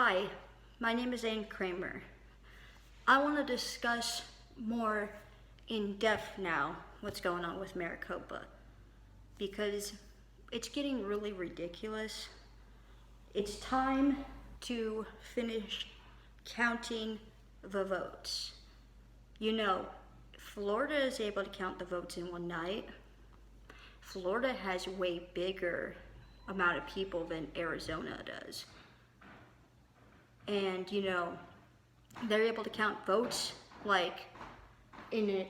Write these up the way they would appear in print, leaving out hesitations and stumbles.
Hi, my name is Ann Kramer. I want to discuss more in depth now what's going on with Maricopa because it's getting really ridiculous. It's time to finish counting the votes. You know, Florida is able to count the votes in one night. Florida has a way bigger amount of people than Arizona does. And they're able to count votes like in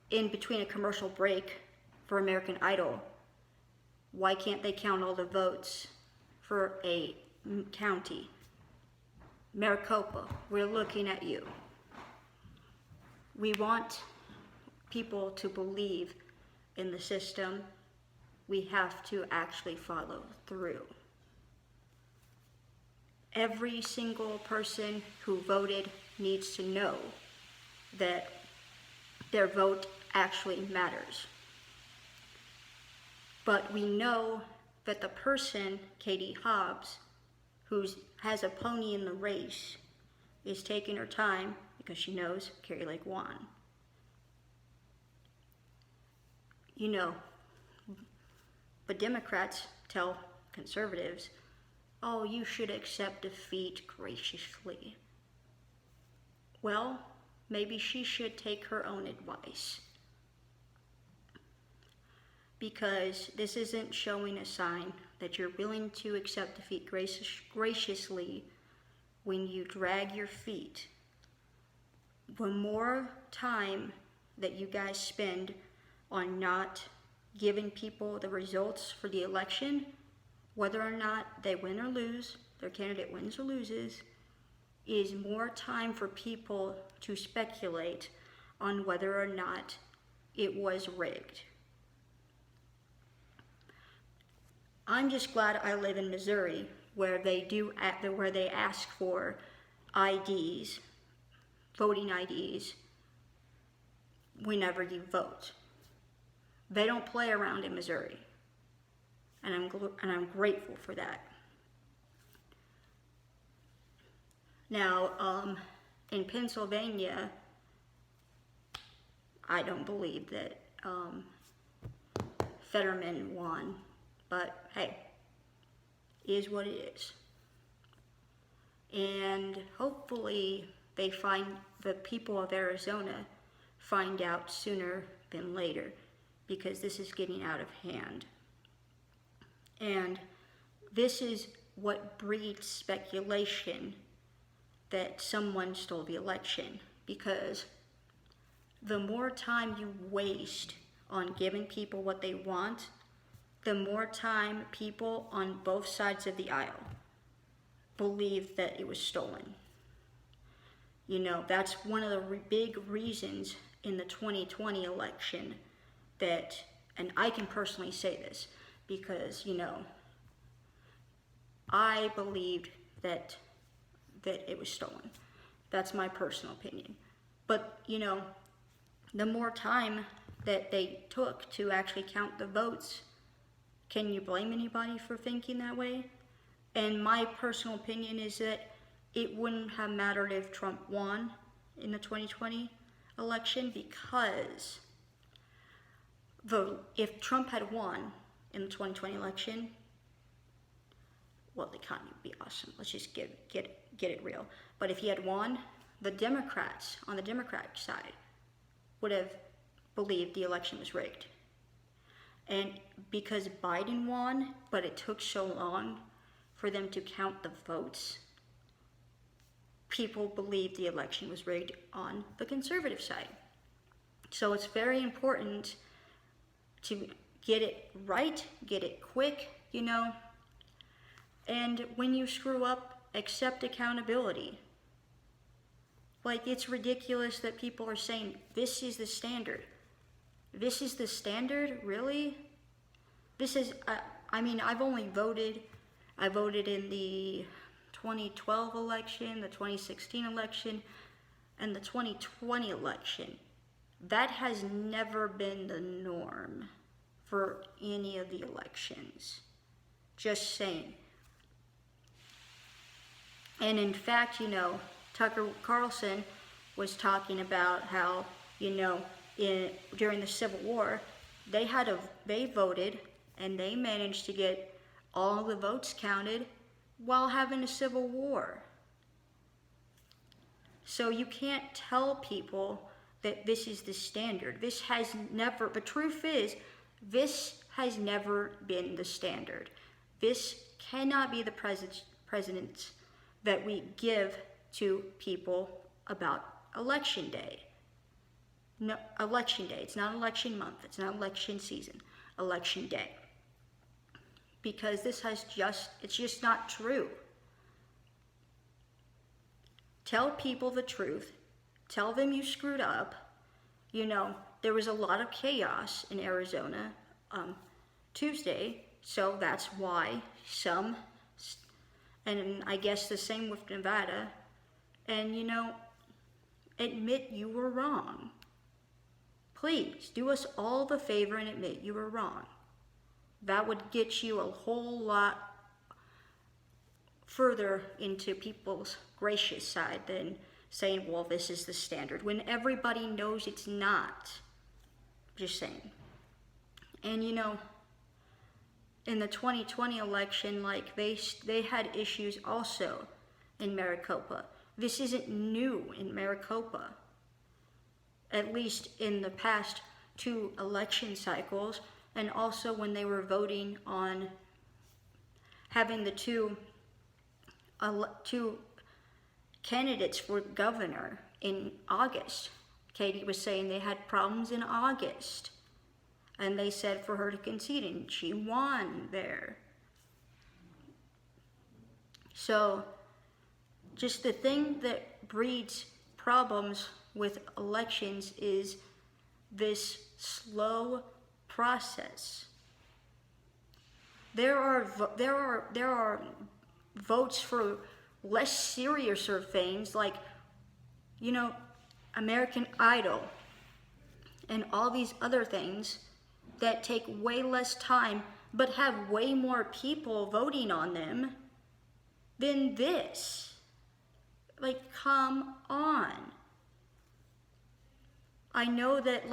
between a commercial break for American Idol. Why can't they count all the votes for a county? Maricopa, we're looking at you. We want people to believe in the system. We have to actually follow through. Every single person who voted needs to know that their vote actually matters. But we know that the person, Katie Hobbs, who has a pony in the race, is taking her time because she knows Kari Lake won. But Democrats tell conservatives, oh, you should accept defeat graciously. Well, maybe she should take her own advice. Because this isn't showing a sign that you're willing to accept defeat graciously when you drag your feet. The more time that you guys spend on not giving people the results for the election, whether or not they win or lose, their candidate wins or loses, is more time for people to speculate on whether or not it was rigged. I'm just glad I live in Missouri where they ask for IDs, voting IDs, whenever you vote. They don't play around in Missouri. And I'm grateful for that. Now, in Pennsylvania, I don't believe that Fetterman won, but hey, it is what it is. And hopefully the people of Arizona find out sooner than later, because this is getting out of hand. And this is what breeds speculation that someone stole the election, because the more time you waste on giving people what they want, the more time people on both sides of the aisle believe that it was stolen. That's one of the big reasons in the 2020 election that, and I can personally say this, because, I believed that it was stolen. That's my personal opinion. But, the more time that they took to actually count the votes, can you blame anybody for thinking that way? And my personal opinion is that it wouldn't have mattered if Trump won in the 2020 election, because if Trump had won in the 2020 election, well, the economy would be awesome. Let's just get it real. But if he had won, the Democrats on the Democratic side would have believed the election was rigged. And because Biden won, but it took so long for them to count the votes, people believed the election was rigged on the conservative side. So it's very important to get it right, get it quick, and when you screw up, accept accountability. Like, it's ridiculous that people are saying, this is the standard. This is the standard? Really? This is, I voted in the 2012 election, the 2016 election, and the 2020 election. That has never been the norm for any of the elections. Just saying. And in fact, Tucker Carlson was talking about how, during the Civil War, they voted and they managed to get all the votes counted while having a civil war. So you can't tell people that this is the standard. The truth is, this has never been the standard. This cannot be the precedence that we give to people about Election Day. No, Election Day. It's not election month. It's not election season. Election Day. Because it's just not true. Tell people the truth. Tell them you screwed up. There was a lot of chaos in Arizona Tuesday, so that's why and I guess the same with Nevada, and admit you were wrong. Please, do us all the favor and admit you were wrong. That would get you a whole lot further into people's gracious side than saying, well, this is the standard, when everybody knows it's not. Just saying. And in the 2020 election, they had issues also in Maricopa. This isn't new in Maricopa. At least in the past 2 election cycles, and also when they were voting on having the two candidates for governor in August. Katie was saying they had problems in August, and they said for her to concede, and she won there. So just the thing that breeds problems with elections is this slow process. There are votes for less seriouser things like, American Idol and all these other things that take way less time but have way more people voting on them than this. Come on. I know that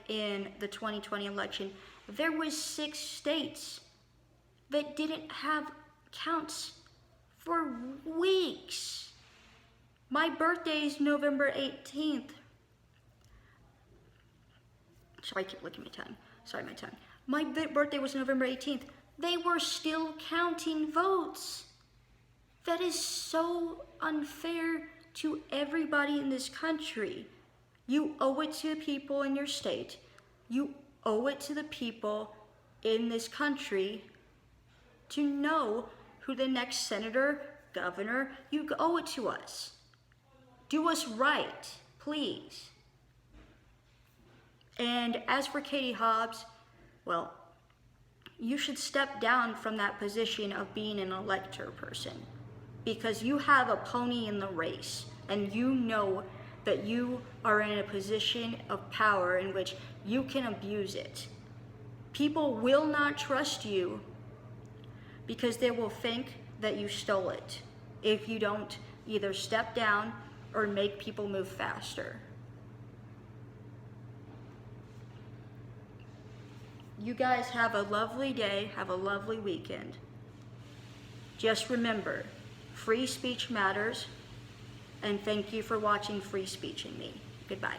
in the 2020 election, there was 6 states that didn't have counts for weeks. My birthday is November 18th. Sorry, I keep licking my tongue. Sorry, my tongue. My birthday was November 18th. They were still counting votes. That is so unfair to everybody in this country. You owe it to the people in your state. You owe it to the people in this country to know who the next senator, governor, you owe it to us. Do us right, please. And as for Katie Hobbs, well, you should step down from that position of being an elector person, because you have a pony in the race, and you know that you are in a position of power in which you can abuse it. People will not trust you because they will think that you stole it if you don't either step down or make people move faster. You guys have a lovely day, have a lovely weekend. Just remember, free speech matters, and thank you for watching Free Speech and Me. Goodbye.